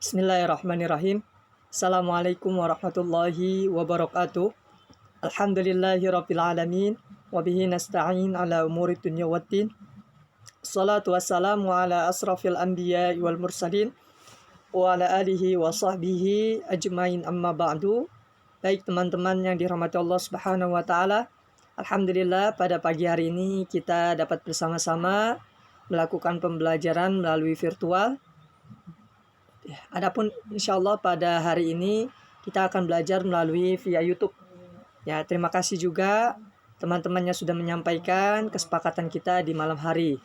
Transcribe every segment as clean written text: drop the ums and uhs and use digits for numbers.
Bismillahirrahmanirrahim. Assalamualaikum warahmatullahi wabarakatuh. Alhamdulillahirabbil alamin wa bihi nasta'in ala umuri dunya waddin. Salatu wassalamu ala asrafil anbiya'i wal mursalin wa ala alihi wa sahbihi ajmain, amma ba'du. Baik teman-teman yang dirahmati Allah Subhanahu wa taala, alhamdulillah pada pagi hari ini kita dapat bersama-sama melakukan pembelajaran melalui virtual. Adapun insyaallah pada hari ini kita akan belajar melalui via YouTube. Ya, terima kasih juga teman-teman yang sudah menyampaikan kesepakatan kita di malam hari,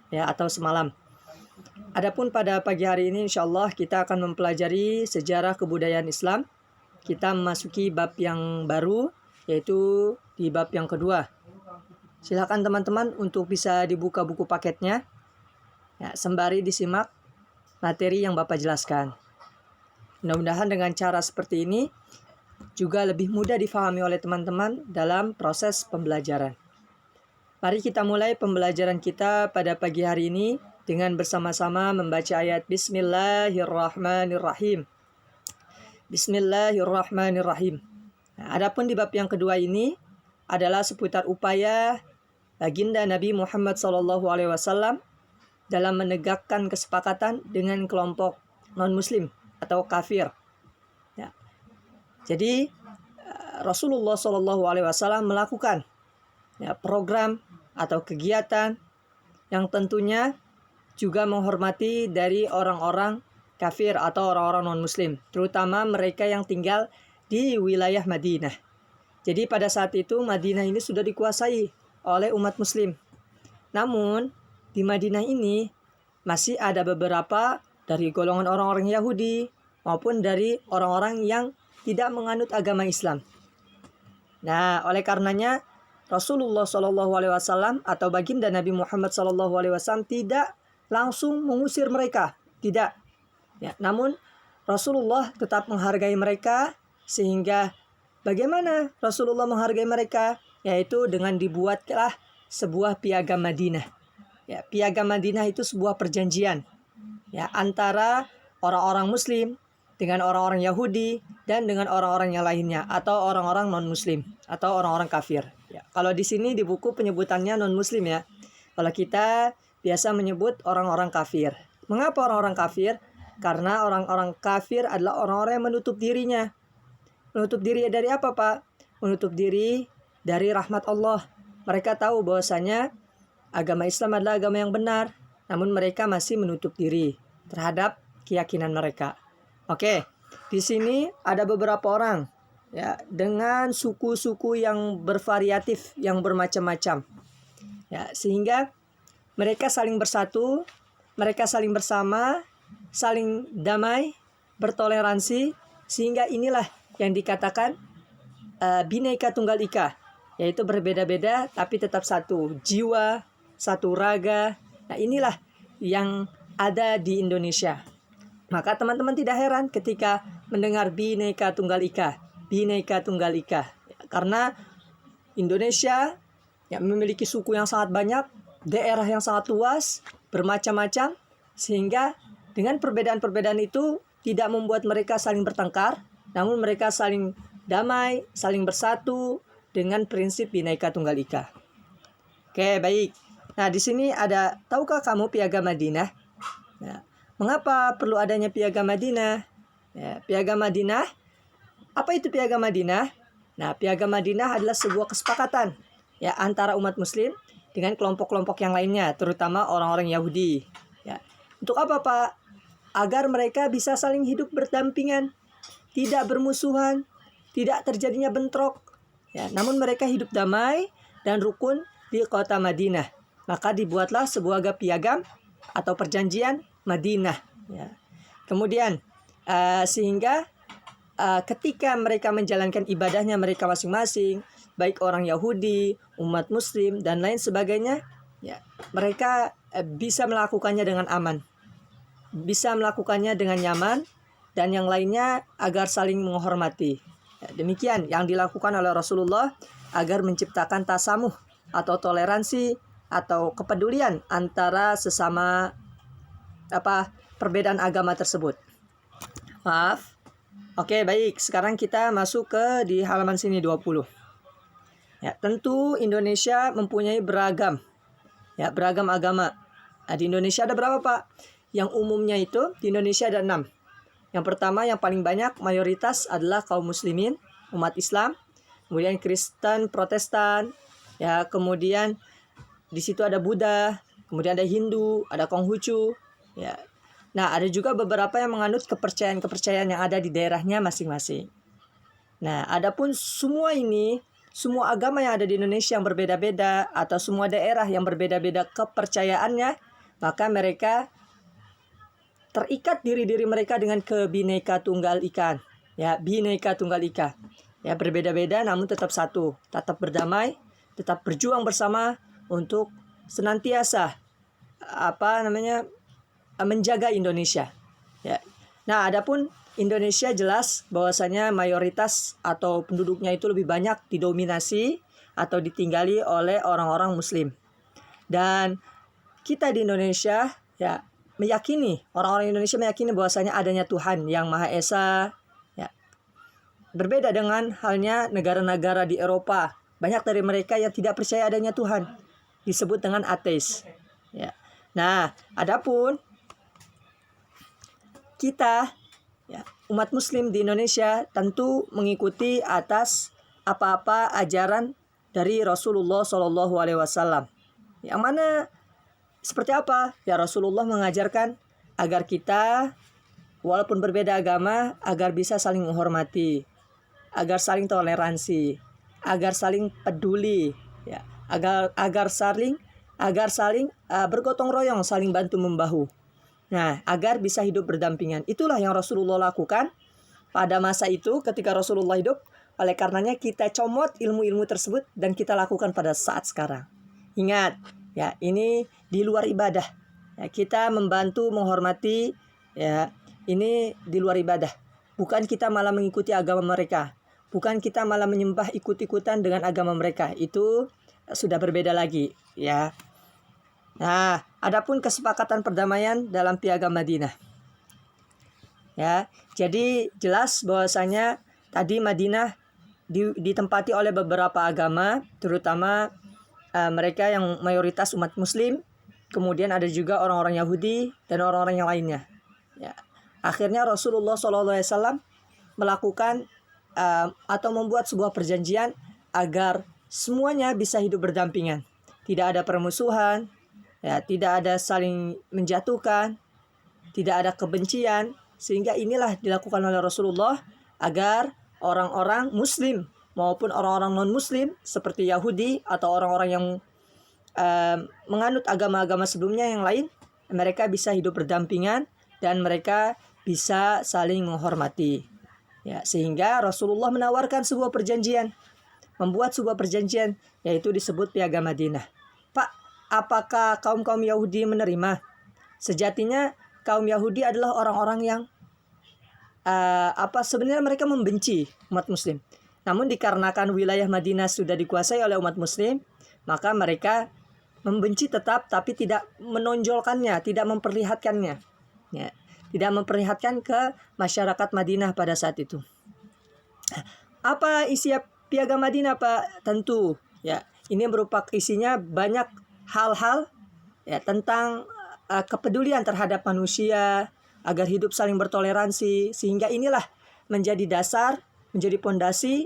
ya, atau semalam. Adapun pada pagi hari ini insyaallah kita akan mempelajari sejarah kebudayaan Islam. Kita memasuki bab yang baru, yaitu di bab yang kedua. Silakan teman-teman untuk bisa dibuka buku paketnya, ya, sembari disimak materi yang Bapak jelaskan. Mudah-mudahan dengan cara seperti ini juga lebih mudah difahami oleh teman-teman dalam proses pembelajaran. Mari kita mulai pembelajaran kita pada pagi hari ini dengan bersama-sama membaca ayat Bismillahirrahmanirrahim. Bismillahirrahmanirrahim. Nah, adapun di bab yang kedua ini adalah seputar upaya baginda Nabi Muhammad SAW dalam menegakkan kesepakatan dengan kelompok non-muslim atau kafir. Ya. Jadi Rasulullah SAW melakukan, ya, program atau kegiatan yang tentunya juga menghormati dari orang-orang kafir atau orang-orang non-muslim, terutama mereka yang tinggal di wilayah Madinah. Jadi pada saat itu Madinah ini sudah dikuasai oleh umat muslim. Namun di Madinah ini masih ada beberapa dari golongan orang-orang Yahudi maupun dari orang-orang yang tidak menganut agama Islam. Nah, oleh karenanya Rasulullah SAW atau baginda Nabi Muhammad SAW tidak langsung mengusir mereka, tidak. Ya, namun Rasulullah tetap menghargai mereka, sehingga bagaimana Rasulullah menghargai mereka? Yaitu dengan dibuatlah sebuah piagam Madinah. Ya, piagam Madinah itu sebuah perjanjian, ya, antara orang-orang Muslim dengan orang-orang Yahudi dan dengan orang-orang yang lainnya atau orang-orang non-Muslim atau orang-orang kafir. Ya, kalau di sini di buku penyebutannya non-Muslim, ya. Kalau kita biasa menyebut orang-orang kafir. Mengapa orang-orang kafir? Karena orang-orang kafir adalah orang-orang yang menutup dirinya. Menutup diri dari apa, Pak? Menutup diri dari rahmat Allah. Mereka tahu bahwasanya agama Islam adalah agama yang benar, namun mereka masih menutup diri terhadap keyakinan mereka. Oke, di sini ada beberapa orang, ya, dengan suku-suku yang bervariatif, yang bermacam-macam, ya, sehingga mereka saling bersatu, mereka saling bersama, saling damai, bertoleransi, sehingga inilah yang dikatakan Bhinneka Tunggal Ika, yaitu berbeda-beda tapi tetap satu jiwa, satu raga. Nah, inilah yang ada di Indonesia. Maka teman-teman tidak heran ketika mendengar Bhinneka Tunggal Ika, Bhinneka Tunggal Ika. Karena Indonesia, ya, memiliki suku yang sangat banyak, daerah yang sangat luas, bermacam-macam, sehingga dengan perbedaan-perbedaan itu tidak membuat mereka saling bertengkar, namun mereka saling damai, saling bersatu dengan prinsip Bhinneka Tunggal Ika. Oke, baik. Nah, di sini ada, tahukah kamu piagam Madinah? Nah, mengapa perlu adanya piagam Madinah? Ya, piagam Madinah, apa itu piagam Madinah? Nah, piagam Madinah adalah sebuah kesepakatan, ya, antara umat muslim dengan kelompok-kelompok yang lainnya, terutama orang-orang Yahudi. Ya. Untuk apa, Pak? Agar mereka bisa saling hidup berdampingan, tidak bermusuhan, tidak terjadinya bentrok. Ya, namun mereka hidup damai dan rukun di kota Madinah. Maka dibuatlah sebuah piagam atau perjanjian Madinah. Ya. Kemudian sehingga ketika mereka menjalankan ibadahnya mereka masing-masing, baik orang Yahudi, umat Muslim dan lain sebagainya, ya, mereka bisa melakukannya dengan aman, bisa melakukannya dengan nyaman, dan yang lainnya agar saling menghormati. Ya, demikian yang dilakukan oleh Rasulullah agar menciptakan tasamuh atau toleransi atau kepedulian antara sesama perbedaan agama tersebut. Maaf. Oke, baik. Sekarang kita masuk ke di halaman sini 20. Ya, tentu Indonesia mempunyai beragam agama. Nah, di Indonesia ada berapa, Pak? Yang umumnya itu di Indonesia ada 6. Yang pertama yang paling banyak mayoritas adalah kaum muslimin, umat Islam, kemudian Kristen, Protestan, ya, kemudian di situ ada Buddha, kemudian ada Hindu, ada Konghucu, ya. Nah, ada juga beberapa yang menganut kepercayaan-kepercayaan yang ada di daerahnya masing-masing. Nah, adapun semua agama yang ada di Indonesia yang berbeda-beda atau semua daerah yang berbeda-beda kepercayaannya, maka mereka terikat diri mereka dengan Bhinneka Tunggal Ika. Ya, Bhinneka Tunggal Ika. Ya, berbeda-beda namun tetap satu, tetap berdamai, tetap berjuang bersama untuk senantiasa menjaga Indonesia. Ya. Nah, adapun Indonesia jelas bahwasanya mayoritas atau penduduknya itu lebih banyak didominasi atau ditinggali oleh orang-orang muslim. Dan kita di Indonesia ya orang-orang Indonesia meyakini bahwasanya adanya Tuhan yang Maha Esa, ya. Berbeda dengan halnya negara-negara di Eropa. Banyak dari mereka yang tidak percaya adanya Tuhan, disebut dengan ateis. Ya. Nah, adapun kita, ya, umat muslim di Indonesia tentu mengikuti atas apa-apa ajaran dari Rasulullah SAW. Yang mana seperti apa? Ya, Rasulullah mengajarkan agar kita walaupun berbeda agama agar bisa saling menghormati, agar saling toleransi, agar saling peduli, ya, agar saling bergotong royong, saling bantu membahu. Nah, agar bisa hidup berdampingan. Itulah yang Rasulullah lakukan pada masa itu ketika Rasulullah hidup. Oleh karenanya kita comot ilmu-ilmu tersebut dan kita lakukan pada saat sekarang. Ingat, ya, ini di luar ibadah. Ya, kita membantu menghormati, ya, ini di luar ibadah. Bukan kita malah mengikuti agama mereka. Bukan kita malah menyembah ikut-ikutan dengan agama mereka. Itu sudah berbeda lagi, ya. Nah, adapun kesepakatan perdamaian dalam Piagam Madinah. Ya, jadi jelas bahwasanya tadi Madinah ditempati oleh beberapa agama, terutama mereka yang mayoritas umat muslim, kemudian ada juga orang-orang Yahudi dan orang-orang yang lainnya. Ya. Akhirnya Rasulullah SAW melakukan atau membuat sebuah perjanjian agar semuanya bisa hidup berdampingan. Tidak ada permusuhan, ya, tidak ada saling menjatuhkan, tidak ada kebencian, sehingga inilah dilakukan oleh Rasulullah agar orang-orang muslim maupun orang-orang non-muslim seperti Yahudi atau orang-orang yang menganut agama-agama sebelumnya yang lain, mereka bisa hidup berdampingan dan mereka bisa saling menghormati. Ya, sehingga Rasulullah menawarkan sebuah perjanjian, membuat sebuah perjanjian, yaitu disebut Piagam Madinah. Pak, apakah kaum Yahudi menerima? Sejatinya kaum Yahudi adalah orang-orang yang sebenarnya mereka membenci umat muslim. Namun dikarenakan wilayah Madinah sudah dikuasai oleh umat muslim, maka mereka membenci tetap tapi tidak menonjolkannya, tidak memperlihatkannya. Ya, tidak memperlihatkan ke masyarakat Madinah pada saat itu. Apa isi Piagam Madinah, Pak? Tentu, ya, ini merupakan isinya banyak hal-hal, ya, tentang kepedulian terhadap manusia agar hidup saling bertoleransi, sehingga inilah menjadi dasar, menjadi pondasi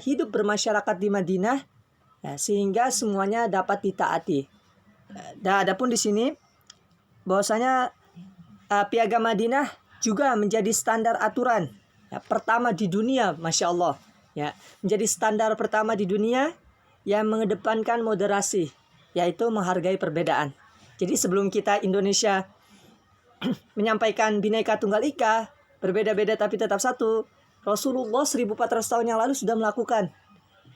hidup bermasyarakat di Madinah, ya, sehingga semuanya dapat ditaati. Dan adapun di sini bahwasanya Piagam Madinah juga menjadi standar aturan, ya, pertama di dunia, Masya Allah, ya, menjadi standar pertama di dunia yang mengedepankan moderasi, yaitu menghargai perbedaan. Jadi sebelum kita Indonesia menyampaikan Bhinneka Tunggal Ika, berbeda-beda tapi tetap satu, Rasulullah 1400 tahun yang lalu sudah melakukan.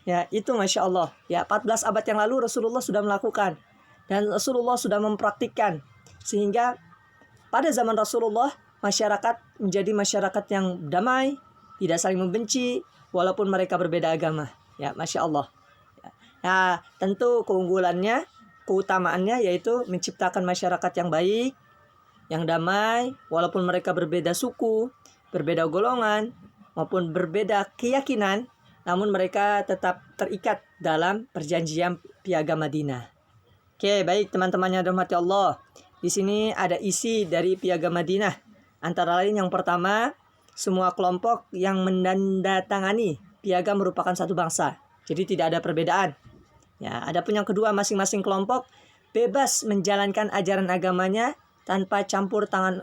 Ya, itu Masya Allah. Ya, 14 abad yang lalu Rasulullah sudah melakukan. Dan Rasulullah sudah mempraktikkan. Sehingga pada zaman Rasulullah, masyarakat menjadi masyarakat yang damai, tidak saling membenci, walaupun mereka berbeda agama. Ya, Masya Allah. Nah, tentu keunggulannya, keutamaannya yaitu menciptakan masyarakat yang baik, yang damai, walaupun mereka berbeda suku, berbeda golongan, maupun berbeda keyakinan, namun mereka tetap terikat dalam perjanjian Piagam Madinah. Oke, baik teman-teman yang dirahmati Allah. Di sini ada isi dari Piagam Madinah. Antara lain yang pertama, semua kelompok yang menandatangani piagam merupakan satu bangsa. Jadi tidak ada perbedaan. Ya, adapun yang kedua, masing-masing kelompok bebas menjalankan ajaran agamanya tanpa campur tangan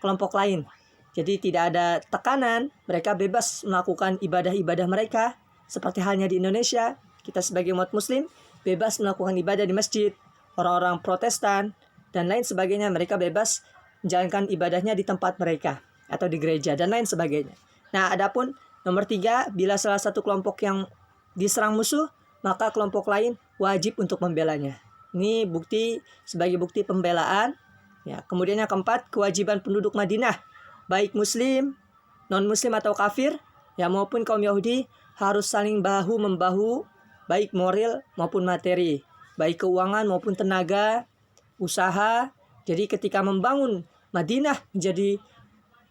kelompok lain. Jadi tidak ada tekanan, mereka bebas melakukan ibadah-ibadah mereka. Seperti halnya di Indonesia, kita sebagai umat muslim bebas melakukan ibadah di masjid. Orang-orang Protestan dan lain sebagainya, mereka bebas menjalankan ibadahnya di tempat mereka atau di gereja dan lain sebagainya. Nah, adapun nomor 3, bila salah satu kelompok yang diserang musuh, maka kelompok lain wajib untuk membelanya. Ini sebagai bukti pembelaan. Ya, kemudian yang keempat, kewajiban penduduk Madinah, baik muslim, non-muslim atau kafir, ya maupun kaum Yahudi, harus saling bahu-membahu, baik moral maupun materi, baik keuangan maupun tenaga, usaha. Jadi ketika membangun Madinah menjadi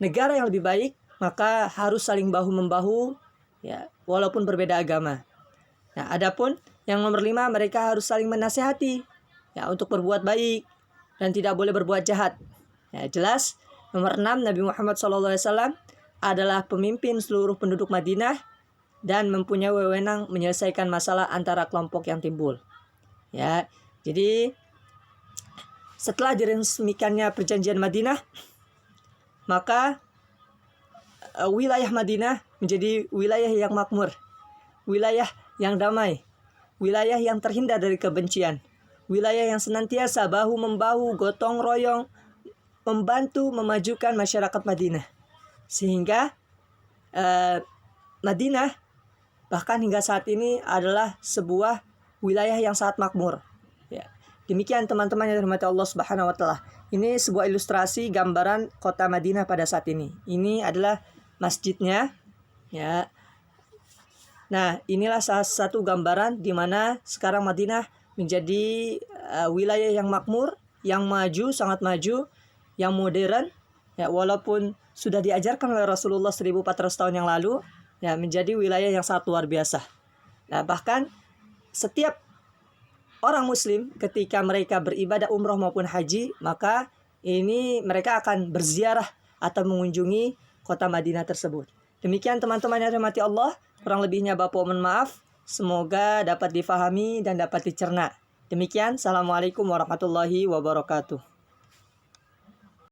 negara yang lebih baik, maka harus saling bahu-membahu, ya, walaupun berbeda agama. Nah, adapun yang nomor 5, mereka harus saling menasihati, ya, untuk berbuat baik dan tidak boleh berbuat jahat. Ya, jelas. Nomor 6, Nabi Muhammad SAW adalah pemimpin seluruh penduduk Madinah dan mempunyai wewenang menyelesaikan masalah antara kelompok yang timbul. Ya, jadi setelah diresmikannya perjanjian Madinah, maka wilayah Madinah menjadi wilayah yang makmur, wilayah yang damai, wilayah yang terhindar dari kebencian, wilayah yang senantiasa bahu-membahu, gotong royong, membantu memajukan masyarakat Madinah. Sehingga Madinah bahkan hingga saat ini adalah sebuah wilayah yang sangat makmur. Ya. Demikian teman-teman yang dirahmati Allah Subhanahu wa taala. Ini sebuah ilustrasi gambaran kota Madinah pada saat ini. Ini adalah masjidnya, ya. Nah, inilah salah satu gambaran di mana sekarang Madinah menjadi wilayah yang makmur, yang maju, sangat maju, yang modern, ya, walaupun sudah diajarkan oleh Rasulullah 1400 tahun yang lalu, ya, menjadi wilayah yang sangat luar biasa. Nah, bahkan setiap orang muslim ketika mereka beribadah umroh maupun haji, maka ini mereka akan berziarah atau mengunjungi kota Madinah tersebut. Demikian teman-teman yang dirahmati Allah, kurang lebihnya Bapak mohon maaf. Semoga dapat difahami dan dapat dicerna. Demikian, Assalamualaikum warahmatullahi wabarakatuh.